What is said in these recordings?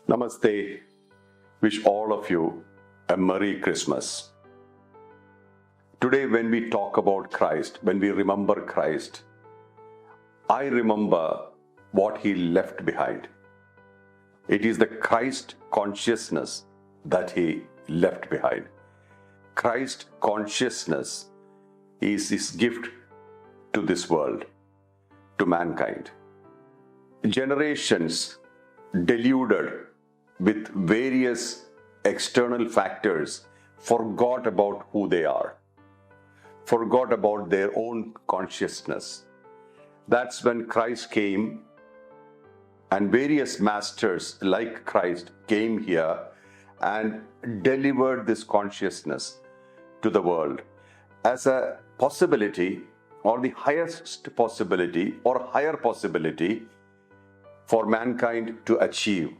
Namaste. Wish all of you a Merry Christmas. Today, when we talk about Christ, when we remember Christ, I remember what He left behind. It is the Christ consciousness that He left behind. Christ consciousness is His gift to this world, to mankind. Generations deluded with various external factors forgot about who they are, forgot about their own consciousness. That's when Christ came, and various masters like Christ came here and delivered this consciousness to the world as a possibility, or the highest possibility or higher possibility for mankind to achieve.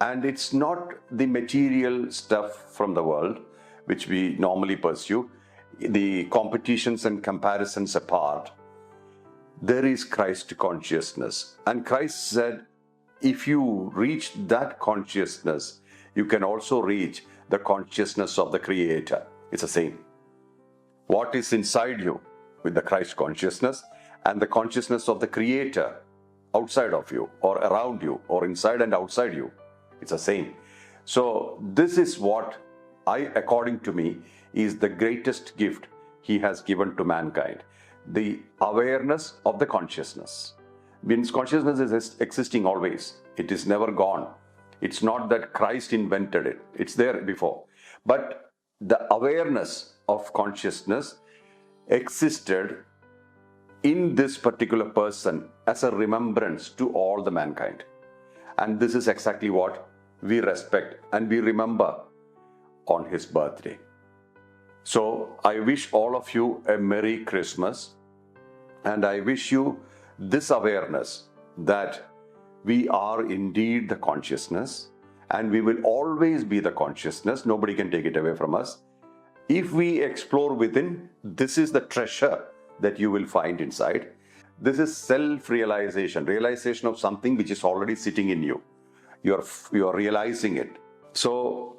And it's not the material stuff from the world which we normally pursue, the competitions and comparisons apart. There is Christ consciousness. And Christ said, if you reach that consciousness, you can also reach the consciousness of the Creator. It's the same. What is inside you with the Christ consciousness and the consciousness of the Creator outside of you or around you or inside and outside you, it's the same. So this is what according to me, is the greatest gift He has given to mankind. The awareness of the consciousness. Means consciousness is existing always. It is never gone. It's not that Christ invented it. It's there before. But the awareness of consciousness existed in this particular person as a remembrance to all the mankind. And this is exactly what we respect and we remember on His birthday. So I wish all of you a Merry Christmas, and I wish you this awareness that we are indeed the consciousness and we will always be the consciousness. Nobody can take it away from us. If we explore within, this is the treasure that you will find inside. This is self-realization, realization of something which is already sitting in you. You're realizing it. So,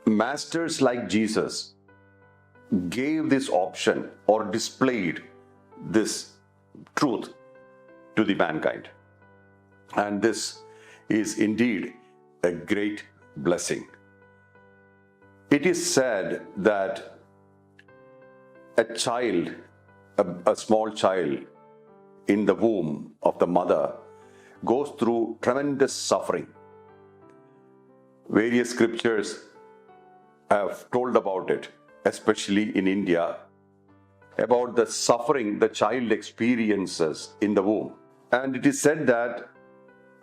masters like Jesus gave this option or displayed this truth to the mankind. And this is indeed a great blessing. It is said that a child, a small child in the womb of the mother goes through tremendous suffering. Various scriptures have told about it, especially in India, about the suffering the child experiences in the womb. And it is said that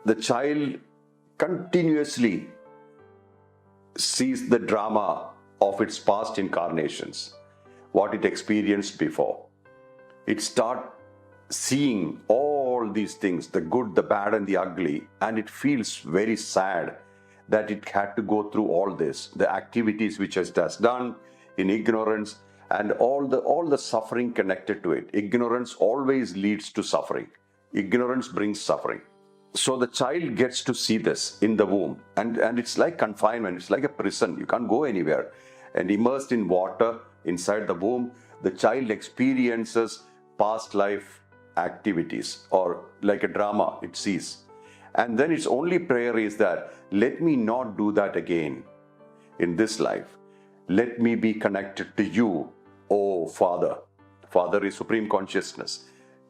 the child continuously sees the drama of its past incarnations, what it experienced before. It starts seeing all these things, the good, the bad, and the ugly, and it feels very sad that it had to go through all this, the activities which it has done in ignorance, and all the suffering connected to it. Ignorance always leads to suffering. Ignorance brings suffering. So the child gets to see this in the womb, and it's like confinement, it's like a prison. You can't go anywhere. And immersed in water inside the womb, the child experiences past life activities, or like a drama it sees. And then its only prayer is that, let me not do that again in this life. Let me be connected to you, oh Father. Father is Supreme Consciousness,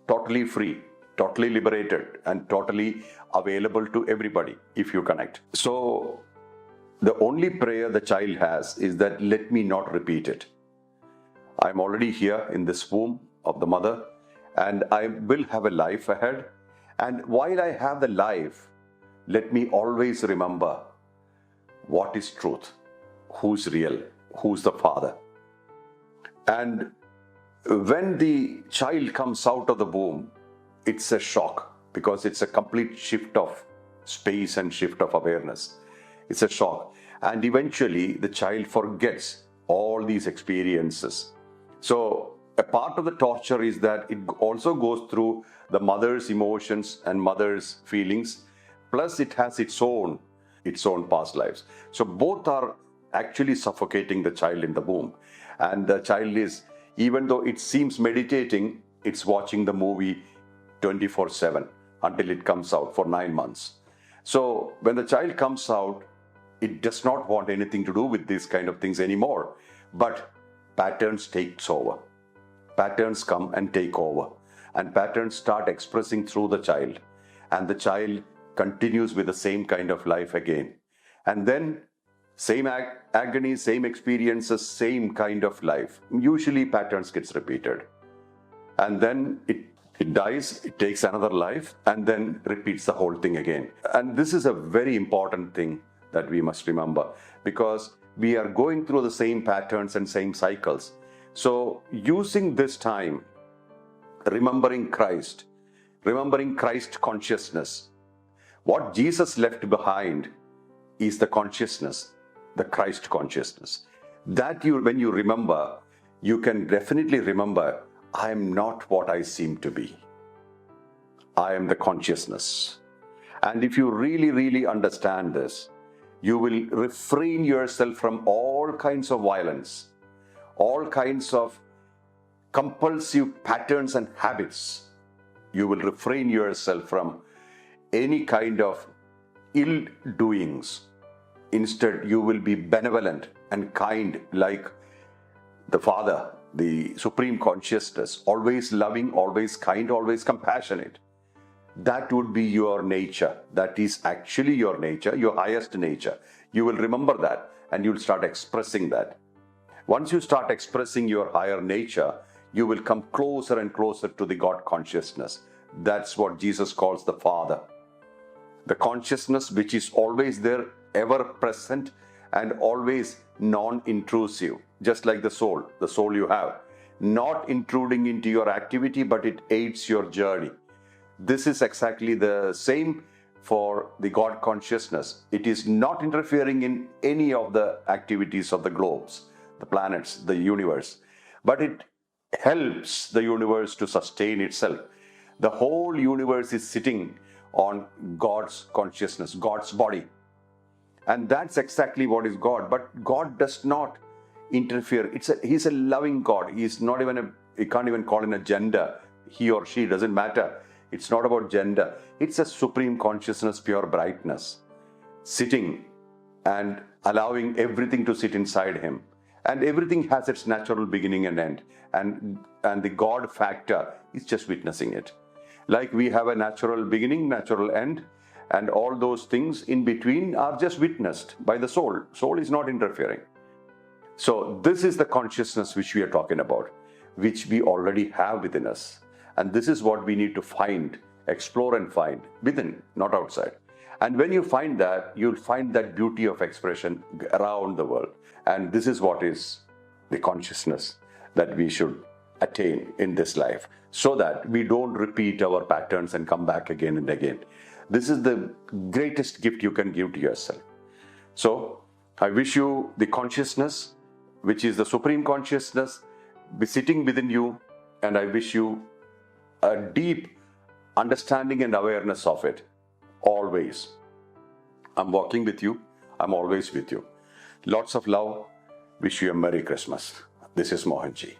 totally free, totally liberated, and totally available to everybody if you connect. So the only prayer the child has is that, let me not repeat it. I'm already here in this womb of the mother, and I will have a life ahead. And while I have the life, let me always remember what is truth, who's real, who's the Father. And when the child comes out of the womb, it's a shock, because it's a complete shift of space and shift of awareness. It's a shock. And eventually the child forgets all these experiences. So a part of the torture is that it also goes through the mother's emotions and mother's feelings, plus it has its own past lives. So both are actually suffocating the child in the womb. And the child is, even though it seems meditating, it's watching the movie 24/7 until it comes out for 9 months. So when the child comes out, it does not want anything to do with these kind of things anymore. But patterns takes over. Patterns come and take over. And patterns start expressing through the child. And the child continues with the same kind of life again. And then same agony, same experiences, same kind of life. Usually patterns gets repeated. And then it dies, it takes another life, and then repeats the whole thing again. And this is a very important thing that we must remember, because we are going through the same patterns and same cycles. So using this time, remembering Christ consciousness, what Jesus left behind is the consciousness, the Christ consciousness. That when you remember, you can definitely remember, I am not what I seem to be. I am the consciousness. And if you really, really understand this, you will refrain yourself from all kinds of violence, all kinds of compulsive patterns and habits. You will refrain yourself from any kind of ill doings. Instead, you will be benevolent and kind like the Father, the Supreme Consciousness, always loving, always kind, always compassionate. That would be your nature. That is actually your nature, your highest nature. You will remember that and you'll start expressing that. Once you start expressing your higher nature, you will come closer and closer to the God consciousness. That's what Jesus calls the Father. The consciousness which is always there, ever present, and always non-intrusive, just like the soul you have, not intruding into your activity, but it aids your journey. This is exactly the same for the God consciousness. It is not interfering in any of the activities of the globes, the planets, the universe, but it helps the universe to sustain itself. The whole universe is sitting on God's consciousness, God's body. And that's exactly what is God. But God does not interfere. He's a loving God. He can't even call in a gender. He or she, doesn't matter. It's not about gender. It's a supreme consciousness, pure brightness, sitting and allowing everything to sit inside him. And everything has its natural beginning and end. And the God factor is just witnessing it. Like we have a natural beginning, natural end, and all those things in between are just witnessed by the soul. Soul is not interfering. So this is the consciousness which we are talking about, which we already have within us. And this is what we need to find, explore and find within, not outside. And when you find that, you'll find that beauty of expression around the world. And this is what is the consciousness that we should attain in this life, so that we don't repeat our patterns and come back again and again. This is the greatest gift you can give to yourself. So I wish you the consciousness, which is the supreme consciousness, be sitting within you, and I wish you a deep understanding and awareness of it always. I'm walking with you. I'm always with you. Lots of love. Wish you a Merry Christmas. This is Mohanji.